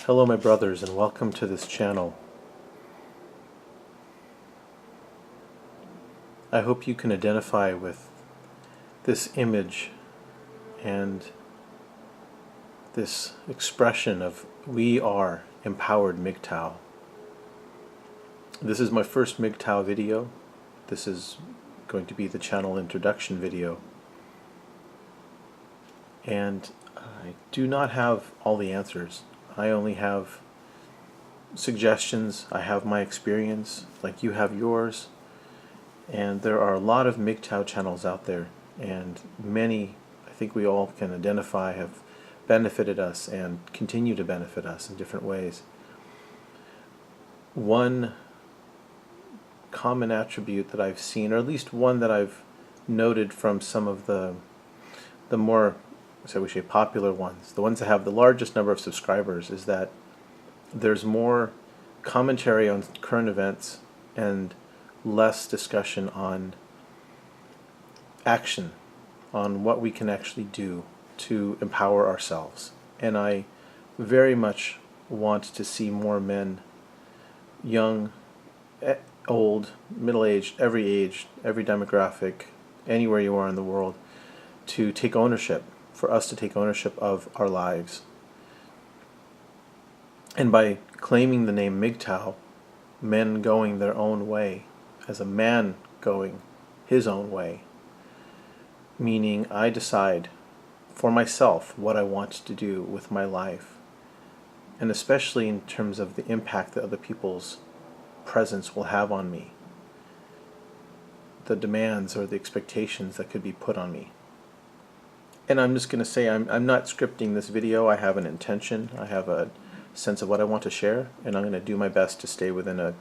Hello my brothers, and welcome to this channel. I hope you can identify with this image and this expression of we are empowered MGTOW. This is my first MGTOW video. This is going to be the channel introduction video. And I do not have all the answers. I only have suggestions. I have my experience, like you have yours. And there are a lot of MGTOW channels out there, and many, I think we all can identify, have benefited us and continue to benefit us in different ways. One common attribute that I've seen, or at least one that I've noted from some of the more, so we say, popular ones, the ones that have the largest number of subscribers, is that there's more commentary on current events and less discussion on action, on what we can actually do to empower ourselves. And I very much want to see more men, young, old, middle-aged, every demographic, anywhere you are in the world, to take ownership, for us to take ownership of our lives. And by claiming the name MGTOW, men going their own way, as a man going his own way, meaning I decide for myself what I want to do with my life, and especially in terms of the impact that other people's presence will have on me, the demands or the expectations that could be put on me. And I'm just going to say I'm not scripting this video. I have an intention. I have a sense of what I want to share, and I'm going to do my best to stay within a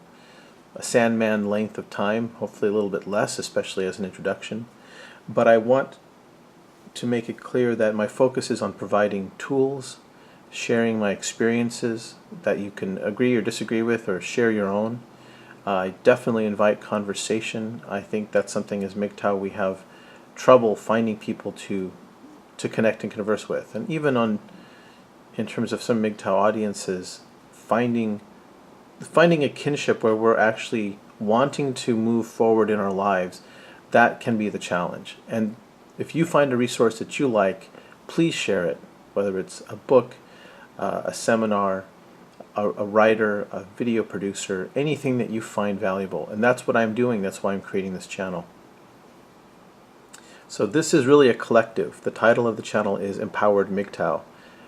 Sandman length of time, hopefully a little bit less, especially as an introduction. But I want to make it clear that my focus is on providing tools, sharing my experiences that you can agree or disagree with, or share your own. I definitely invite conversation. I think that's something as MGTOW we have trouble finding people to connect and converse with. And even in terms of some MGTOW audiences, finding a kinship where we're actually wanting to move forward in our lives, that can be the challenge. And if you find a resource that you like, please share it, whether it's a book, a seminar, a writer, a video producer, anything that you find valuable. And that's what I'm doing. That's why I'm creating this channel. So this is really a collective. The title of the channel is Empowered MGTOW,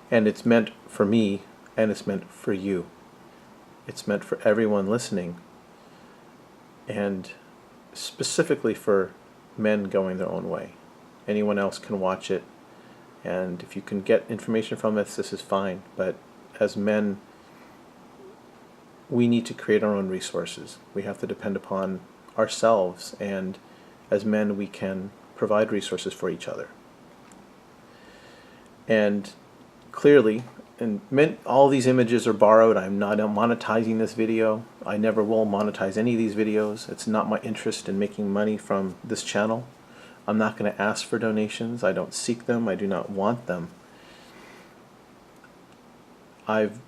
and it's meant for me, and it's meant for you. It's meant for everyone listening, and specifically for men going their own way. Anyone else can watch it, and if you can get information from this is fine. But as men, we need to create our own resources. We have to depend upon ourselves, and as men we can provide resources for each other. And clearly, and all these images are borrowed. I'm not monetizing this video. I never will monetize any of these videos. It's not my interest in making money from this channel. I'm not going to ask for donations. I don't seek them. I do not want them. I've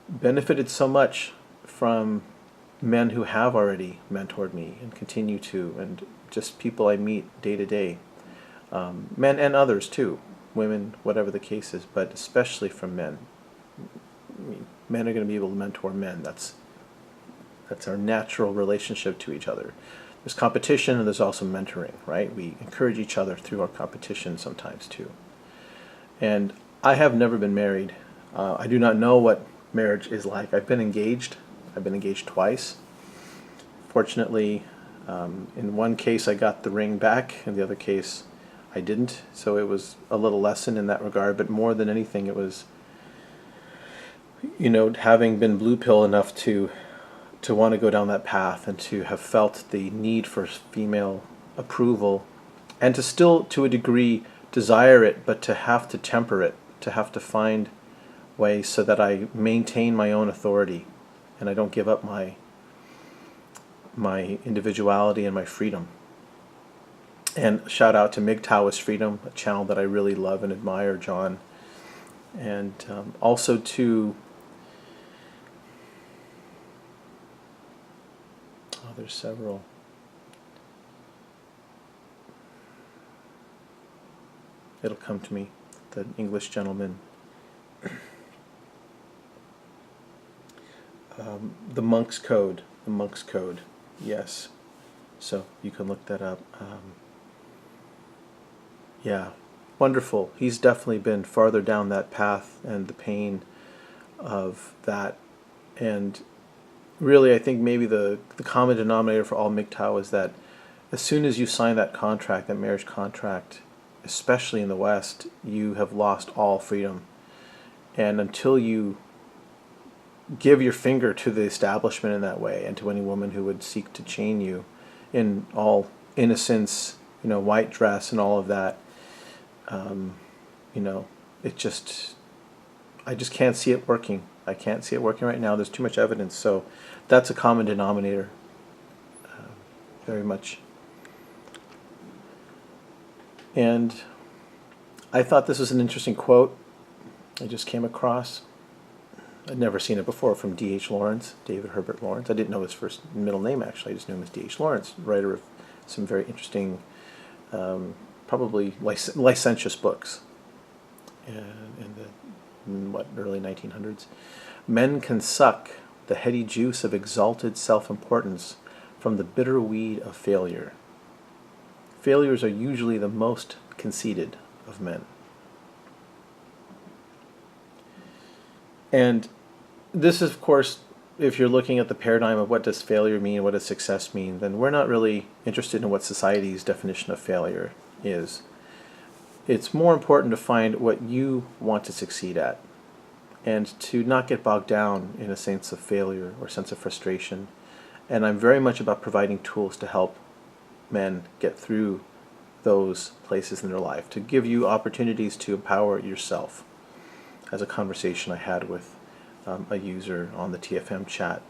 benefited so much from men who have already mentored me and continue to, and just people I meet day to day. Men and others too. Women, whatever the case is, but especially from men. I mean, men are going to be able to mentor men. That's our natural relationship to each other. There's competition, and there's also mentoring, right? We encourage each other through our competition sometimes too. And I have never been married. I do not know what marriage is like. I've been engaged. I've been engaged twice. Fortunately, in one case I got the ring back, in the other case I didn't, so it was a little lesson in that regard. But more than anything, it was, having been blue pill enough to want to go down that path, and to have felt the need for female approval, and to still, to a degree, desire it, but to have to temper it, to have to find ways so that I maintain my own authority, and I don't give up my individuality and my freedom. And shout out to MGTOW is Freedom, a channel that I really love and admire, John. And also to there's several. It'll come to me. The English gentleman. The Monk's Code. The Monk's Code. Yes. So you can look that up. Yeah. Wonderful. He's definitely been farther down that path and the pain of that. And really, I think maybe the common denominator for all MGTOW is that as soon as you sign that contract, that marriage contract, especially in the West, you have lost all freedom. And until you give your finger to the establishment in that way, and to any woman who would seek to chain you in all innocence, white dress and all of that, it just, I just can't see it working. I can't see it working right now. There's too much evidence. So that's a common denominator, very much. And I thought this was an interesting quote I just came across. I'd never seen it before, from D.H. Lawrence, David Herbert Lawrence. I didn't know his first middle name, actually. I just knew him as D.H. Lawrence, writer of some very interesting, probably licentious books in the early 1900s. Men can suck the heady juice of exalted self-importance from the bitter weed of failure. Failures are usually the most conceited of men. And this is, of course, if you're looking at the paradigm of what does failure mean, what does success mean, then we're not really interested in what society's definition of failure is. It's more important to find what you want to succeed at, and to not get bogged down in a sense of failure or sense of frustration. And I'm very much about providing tools to help men get through those places in their life, to give you opportunities to empower yourself. As a conversation I had with a user on the TFM chat,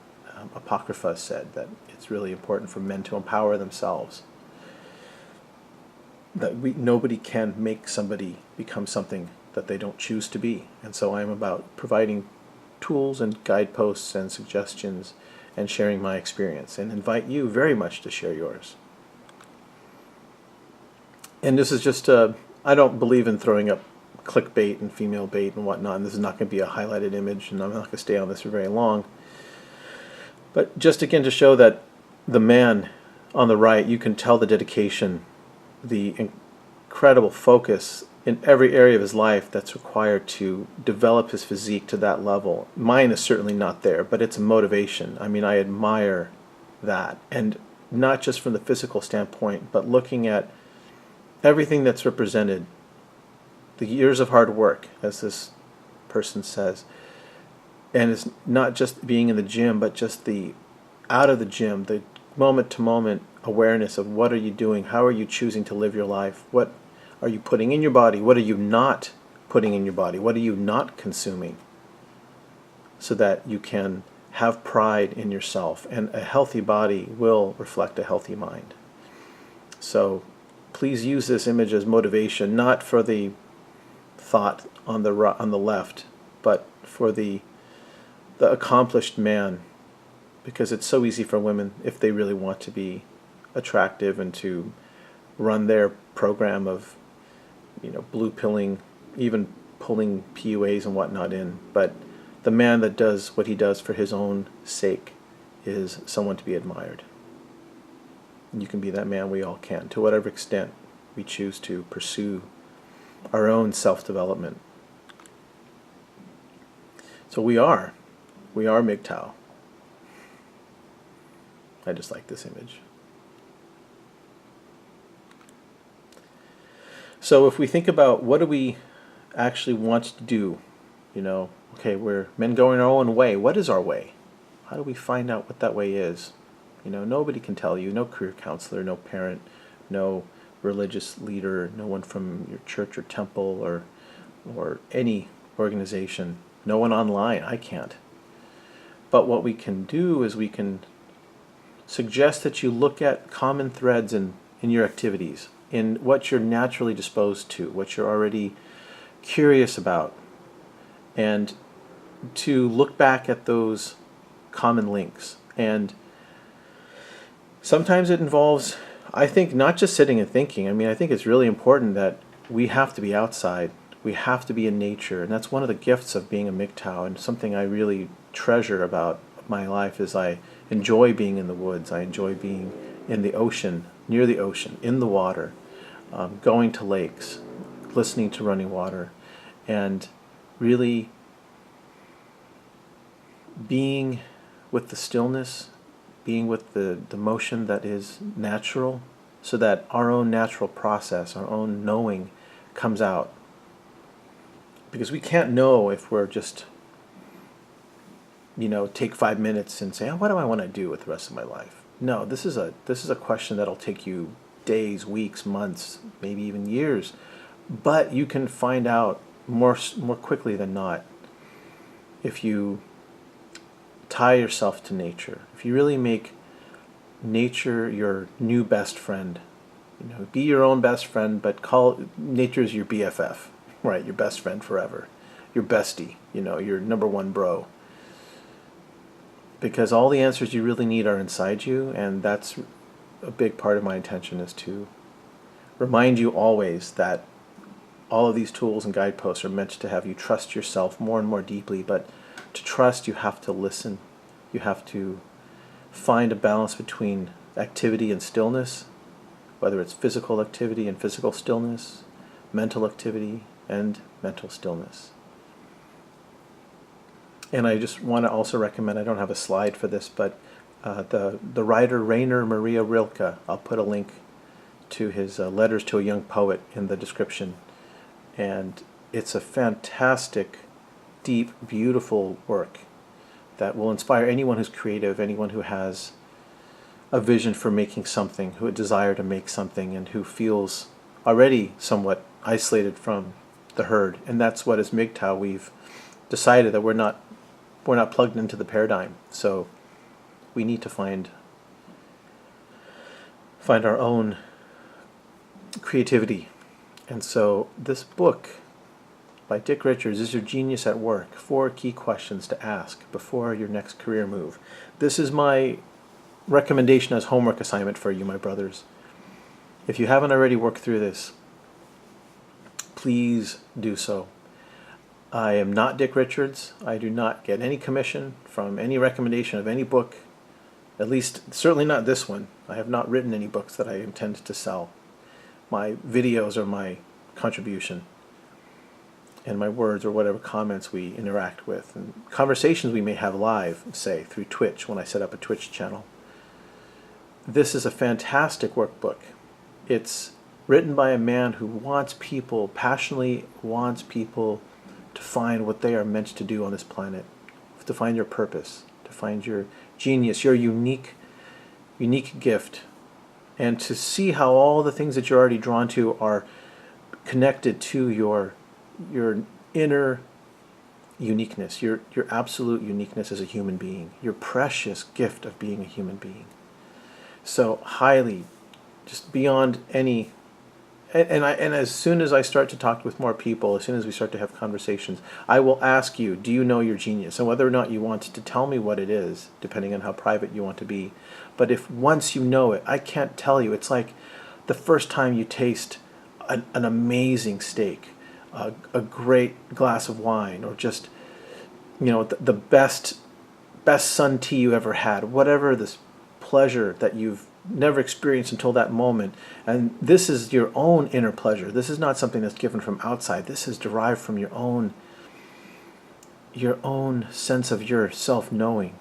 Apocrypha, said that it's really important for men to empower themselves. That nobody can make somebody become something that they don't choose to be. And so I'm about providing tools and guideposts and suggestions and sharing my experience, and invite you very much to share yours. And this is just, I don't believe in throwing up clickbait and female bait and whatnot, and this is not going to be a highlighted image, and I'm not going to stay on this for very long. But just again to show that the man on the right, you can tell the dedication, the incredible focus in every area of his life that's required to develop his physique to that level. Mine is certainly not there, but it's a motivation. I mean, I admire that. And not just from the physical standpoint, but looking at everything that's represented, the years of hard work, as this person says. And it's not just being in the gym, but just the out of the gym, the moment-to-moment awareness of what are you doing, how are you choosing to live your life, what are you putting in your body, what are you not putting in your body, what are you not consuming, so that you can have pride in yourself. And a healthy body will reflect a healthy mind. So please use this image as motivation, not for the thought on the left, but for the accomplished man, because it's so easy for women, if they really want to be attractive and to run their program of, blue pilling, even pulling PUAs and whatnot in. But the man that does what he does for his own sake is someone to be admired. You can be that man, we all can, to whatever extent we choose to pursue our own self-development. So we are MGTOW. I just like this image. So if we think about what do we actually want to do, okay, we're men going our own way. What is our way? How do we find out what that way is? Nobody can tell you, no career counselor, no parent, no religious leader, no one from your church or temple or any organization, no one online. I can't. But what we can do is we can suggest that you look at common threads in your activities, in what you're naturally disposed to, what you're already curious about, and to look back at those common links. And Sometimes it involves, I think, not just sitting and thinking. I mean, I think it's really important that we have to be outside. We have to be in nature. And that's one of the gifts of being a MGTOW, and something I really treasure about my life is I enjoy being in the woods. I enjoy being in the ocean, near the ocean, in the water, going to lakes, listening to running water, and really being with the stillness, being with the motion that is natural, so that our own natural process, our own knowing comes out. Because we can't know if we're just, take 5 minutes and say, oh, what do I want to do with the rest of my life? No, this is a question that'll take you days, weeks, months, maybe even years. But you can find out more quickly than not if you tie yourself to nature. If you really make nature your new best friend, be your own best friend, but call nature's your BFF, right? Your best friend forever, your bestie, your number one bro. Because all the answers you really need are inside you, and that's a big part of my intention, is to remind you always that all of these tools and guideposts are meant to have you trust yourself more and more deeply. But to trust, you have to listen. You have to find a balance between activity and stillness, whether it's physical activity and physical stillness, mental activity and mental stillness. And I just want to also recommend, I don't have a slide for this, but the writer Rainer Maria Rilke, I'll put a link to his Letters to a Young Poet in the description. And it's a fantastic, deep, beautiful work that will inspire anyone who's creative, anyone who has a vision for making something, who a desire to make something, and who feels already somewhat isolated from the herd. And that's what, as MGTOW, we've decided that we're not plugged into the paradigm. So we need to find our own creativity. And so this book by Dick Richards, Is Your Genius at Work? 4 key questions to ask before your next career move. This is my recommendation as homework assignment for you, my brothers. If you haven't already worked through this, please do so. I am not Dick Richards. I do not get any commission from any recommendation of any book, at least certainly not this one. I have not written any books that I intend to sell. My videos are my contribution, and my words or whatever comments we interact with, and conversations we may have live, say, through Twitch when I set up a Twitch channel. This is a fantastic workbook. It's written by a man who passionately wants people to find what they are meant to do on this planet, to find your purpose, to find your genius, your unique gift, and to see how all the things that you're already drawn to are connected to your inner uniqueness, your absolute uniqueness as a human being, your precious gift of being a human being. So highly, just beyond any, and as soon as I start to talk with more people, as soon as we start to have conversations, I will ask you, do you know your genius? And whether or not you want to tell me what it is, depending on how private you want to be. But if once you know it, I can't tell you. It's like the first time you taste an amazing steak, a great glass of wine, or just, the best sun tea you ever had, whatever this pleasure that you've never experienced until that moment. And this is your own inner pleasure. This is not something that's given from outside. This is derived from your own sense of your self-knowing.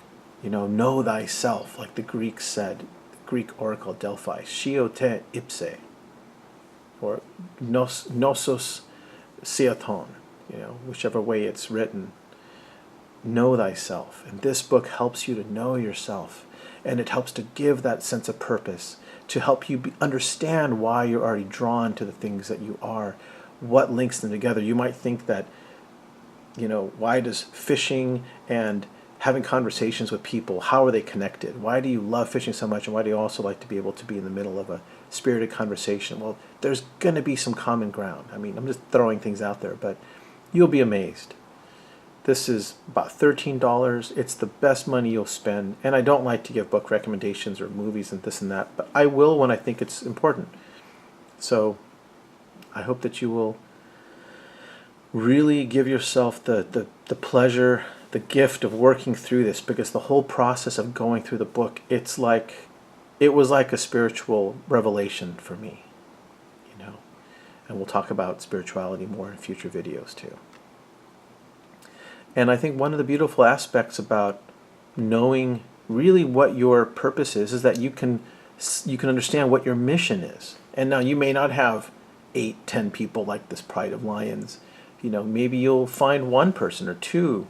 Know thyself, like the Greeks said, the Greek oracle Delphi, Shio te ipse, or nosos seaton, whichever way it's written. Know thyself. And this book helps you to know yourself. And it helps to give that sense of purpose, to help you understand why you're already drawn to the things that you are, what links them together. You might think that, why does fishing and having conversations with people, how are they connected? Why do you love fishing so much, and why do you also like to be able to be in the middle of a spirited conversation? Well, there's going to be some common ground. I mean, I'm just throwing things out there, but you'll be amazed. This is about $13. It's the best money you'll spend. And I don't like to give book recommendations or movies and this and that, but I will when I think it's important. So I hope that you will really give yourself the pleasure, the gift of working through this, because the whole process of going through the book, it was like a spiritual revelation for me, you know. And we'll talk about spirituality more in future videos too. And I think one of the beautiful aspects about knowing really what your purpose is that you can understand what your mission is. And now you may not have 8, 10 people like this Pride of Lions. You know, maybe you'll find one person or two.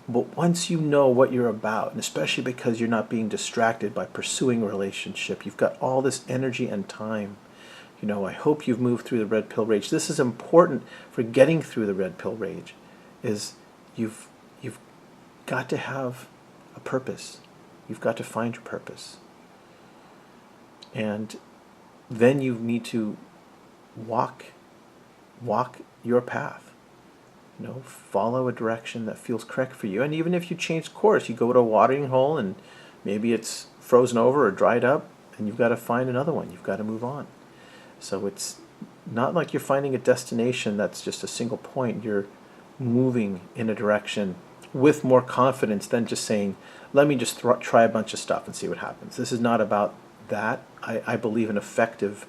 But once you know what you're about, and especially because you're not being distracted by pursuing a relationship, you've got all this energy and time. You know, I hope you've moved through the red pill rage. This is important for getting through the red pill rage, is you've got to have a purpose. You've got to find your purpose. And then you need to walk your path. You know, follow a direction that feels correct for you. And even if you change course, you go to a watering hole and maybe it's frozen over or dried up, and you've got to find another one. You've got to move on. So it's not like you're finding a destination that's just a single point. You're moving in a direction with more confidence than just saying, let me just try a bunch of stuff and see what happens. This is not about that. I believe in effective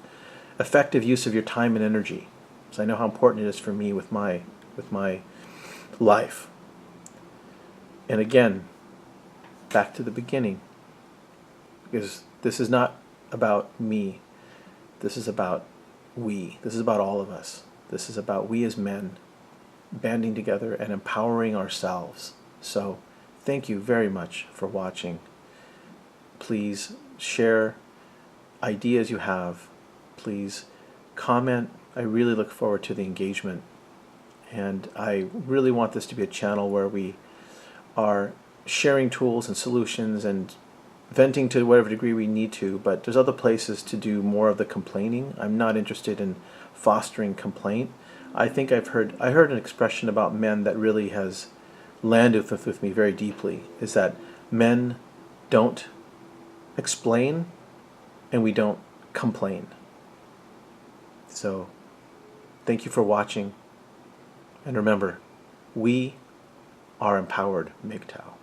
use of your time and energy. So I know how important it is for me with my life. And again, back to the beginning, because this is not about me. This is about we. This is about all of us. This is about we as men banding together and empowering ourselves. So thank you very much for watching. Please share ideas you have. Please comment. I really look forward to the engagement. And I really want this to be a channel where we are sharing tools and solutions and venting to whatever degree we need to, but there's other places to do more of the complaining. I'm not interested in fostering complaint. I think I heard an expression about men that really has landed with me very deeply, is that men don't explain and we don't complain. So thank you for watching. And remember, we are empowered MGTOW.